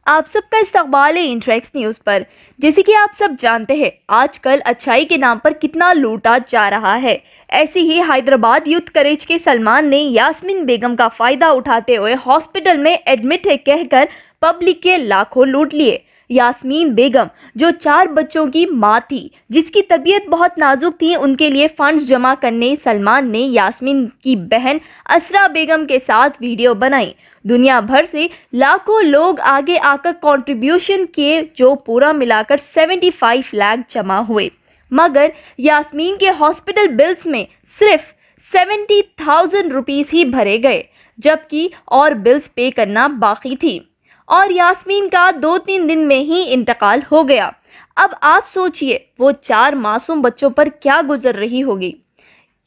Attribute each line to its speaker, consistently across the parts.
Speaker 1: आप सबका इस्तकबाल है इंट्रैक्स न्यूज़ पर। जैसे कि आप सब जानते हैं, आजकल अच्छाई के नाम पर कितना लूटा जा रहा है। ऐसे ही हैदराबाद यूथ करेज के सलमान ने यास्मीन बेगम का फायदा उठाते हुए हॉस्पिटल में एडमिट है कहकर पब्लिक के लाखों लूट लिए। यास्मीन बेगम जो 4 बच्चों की मां थी, जिसकी तबीयत बहुत नाजुक थी, उनके लिए फंड्स जमा करने सलमान ने यास्मीन की बहन असरा बेगम के साथ वीडियो बनाई। दुनिया भर से लाखों लोग आगे आकर कंट्रीब्यूशन किए, जो पूरा मिलाकर 75 लाख जमा हुए। मगर यास्मीन के हॉस्पिटल बिल्स में सिर्फ 70,000 रुपीस ही भरे गए, जबकि और बिल्स पे करना बाकी थी और यास्मीन का 2-3 दिन में ही इंतकाल हो गया। अब आप सोचिए वो 4 मासूम बच्चों पर क्या गुजर रही होगी।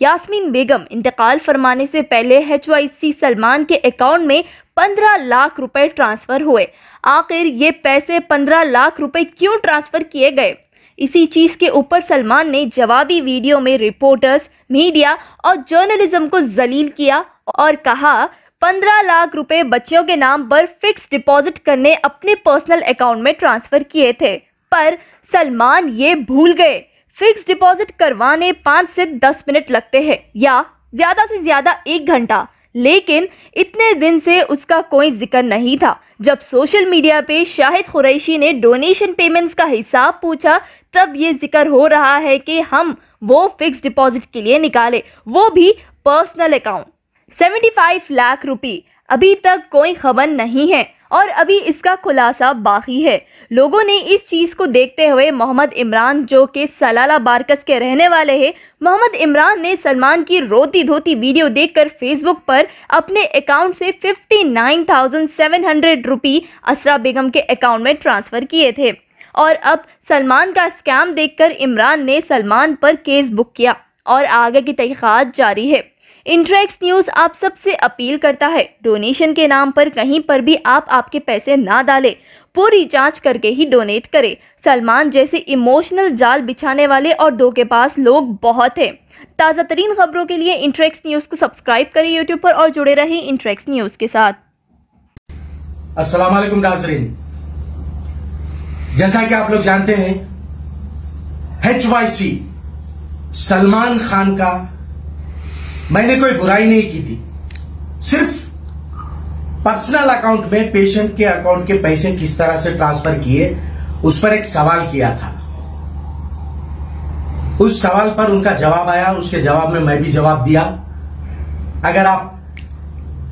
Speaker 1: यास्मीन बेगम इंतकाल फरमाने से पहले HYC सलमान के अकाउंट में 15 लाख रुपए ट्रांसफर हुए। आखिर ये पैसे 15 लाख रुपए क्यों ट्रांसफर किए गए? इसी चीज के ऊपर सलमान ने जवाबी वीडियो में रिपोर्टर्स, मीडिया और जर्नलिज्म को जलील किया और कहा 15 लाख रुपए बच्चों के नाम पर फिक्स डिपॉजिट करने अपने पर्सनल अकाउंट में ट्रांसफर किए थे। पर सलमान ये भूल गए, फिक्स डिपॉजिट करवाने 5 से 10 मिनट लगते हैं या ज्यादा से ज्यादा 1 घंटा, लेकिन इतने दिन से उसका कोई जिक्र नहीं था। जब सोशल मीडिया पे शाहिद कुरैशी ने डोनेशन पेमेंट्स का हिसाब पूछा, तब ये जिक्र हो रहा है कि हम वो फिक्स डिपॉजिट के लिए निकाले, वो भी पर्सनल अकाउंट। 75 लाख रुपए अभी तक कोई खबर नहीं है और अभी इसका खुलासा बाकी है। लोगों ने इस चीज को देखते हुए मोहम्मद इमरान, जो कि सलाला बारकस के रहने वाले हैं, मोहम्मद इमरान ने सलमान की रोती धोती वीडियो देखकर फेसबुक पर अपने अकाउंट से 59,700 रुपये असरा बेगम के अकाउंट में ट्रांसफर किए थे और अब सलमान का स्कैम देखकर इमरान ने सलमान पर केस बुक किया और आगे की तहकीकात जारी है। इंट्रैक्स न्यूज़ आप सबसे अपील करता है, डोनेशन के नाम पर कहीं पर भी आप आपके पैसे ना डालें, पूरी जांच करके ही डोनेट करें। सलमान जैसे इमोशनल जाल बिछाने वाले और धोखेबाज लोग बहुत हैं। ताज़ा तरीन खबरों के लिए इंट्रैक्स न्यूज़ को सब्सक्राइब करें यूट्यूब पर और जुड़े रहें इंट्रैक्स न्यूज़ के साथ।
Speaker 2: अस्सलाम वालेकुम नाज़रीन, जैसा कि आप लोग जानते हैं, HYC सलमान खान का मैंने कोई बुराई नहीं की थी, सिर्फ पर्सनल अकाउंट में पेशेंट के अकाउंट के पैसे किस तरह से ट्रांसफर किए उस पर एक सवाल किया था। उस सवाल पर उनका जवाब आया, उसके जवाब में मैं भी जवाब दिया। अगर आप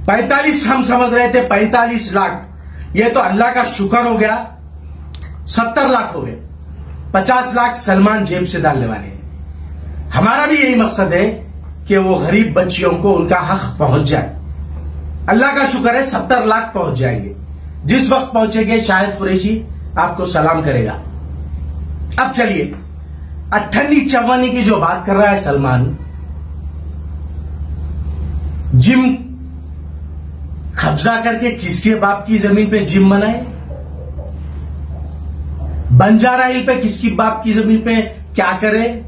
Speaker 2: 45 हम समझ रहे थे 45 लाख, ये तो अल्लाह का शुक्र हो गया 70 लाख हो गए। 50 लाख सलमान जेब से डालने वाले हैं। हमारा भी यही मकसद है कि वो गरीब बच्चियों को उनका हक पहुंच जाए। अल्लाह का शुक्र है 70 लाख पहुंच जाएंगे। जिस वक्त पहुंचेंगे शाहिद कुरैशी आपको सलाम करेगा। अब चलिए, अट्ठन्नी चव्वानी की जो बात कर रहा है सलमान, जिम कब्जा करके किसके बाप की जमीन पे जिम बनाए? बंजारा हिल पे किसकी बाप की जमीन पे क्या करे?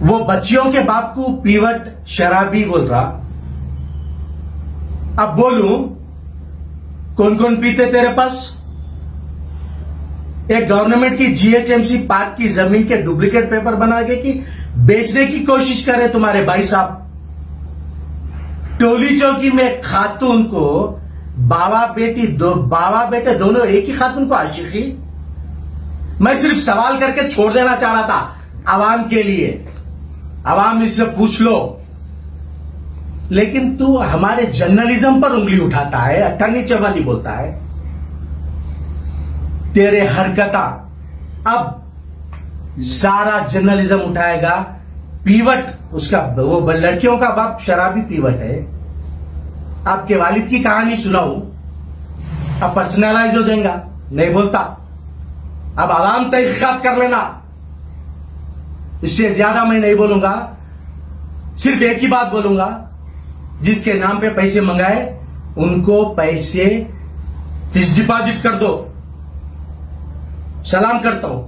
Speaker 2: वो बच्चियों के बाप को पीवट शराबी बोल रहा। अब बोलूं कौन कौन पीते तेरे पास? एक गवर्नमेंट की GHMC पार्क की जमीन के डुप्लीकेट पेपर बना के कि बेचने की कोशिश करे तुम्हारे भाई साहब। टोली चौकी में खातून को बाबा बेटे दोनों एक ही खातून को आशिकी। मैं सिर्फ सवाल करके छोड़ देना चाह रहा था आवाम के लिए। आवाम इससे पूछ लो, लेकिन तू हमारे जर्नलिज्म पर उंगली उठाता है, अट्ठन्नी चव्वानी बोलता है। तेरे हरकता अब सारा जर्नलिज्म उठाएगा। पीवट उसका, वो लड़कियों का बाप शराबी पीवट है। आपके वालिद की कहानी सुनाऊं, अब पर्सनलाइज हो जाएगा, नहीं बोलता। अब आवाम तहकीकात कर लेना, इससे ज्यादा मैं नहीं बोलूंगा। सिर्फ एक ही बात बोलूंगा, जिसके नाम पे पैसे मंगाए उनको पैसे फिक्स डिपॉजिट कर दो। सलाम करता हूं।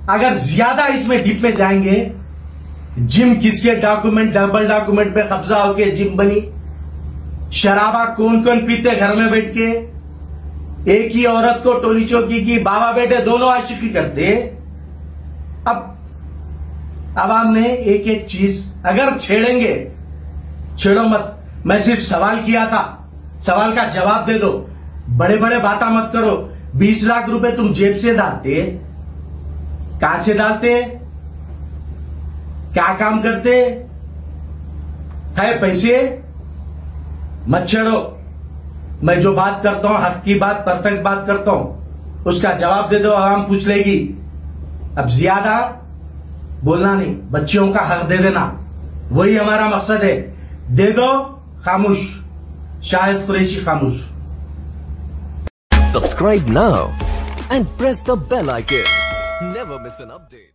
Speaker 2: अगर ज्यादा इसमें डीप में जाएंगे, जिम किसके डॉक्यूमेंट, डबल डॉक्यूमेंट पे कब्जा होके जिम बनी, शराबा कौन कौन पीते घर में बैठ के, एक ही औरत को टोली चौकी की बाबा बेटे दोनों आशिकी करते। अब आवाम ने एक एक चीज अगर छेड़ेंगे, छेड़ो मत। मैं सिर्फ सवाल किया था, सवाल का जवाब दे दो। बड़े बड़े बातें मत करो। 20 लाख रुपए तुम जेब से डालते, कहां से डालते, क्या काम करते है? पैसे मत छेड़ो। मैं जो बात करता हूं हक की बात, परफेक्ट बात करता हूं, उसका जवाब दे दो, आवाम पूछ लेगी। अब ज्यादा बोलना नहीं, बच्चियों का हक दे देना, वही हमारा मकसद है। दे दो, खामोश। शाहिद कुरैशी खामोश।
Speaker 3: Subscribe now and press the bell icon. Never miss an update.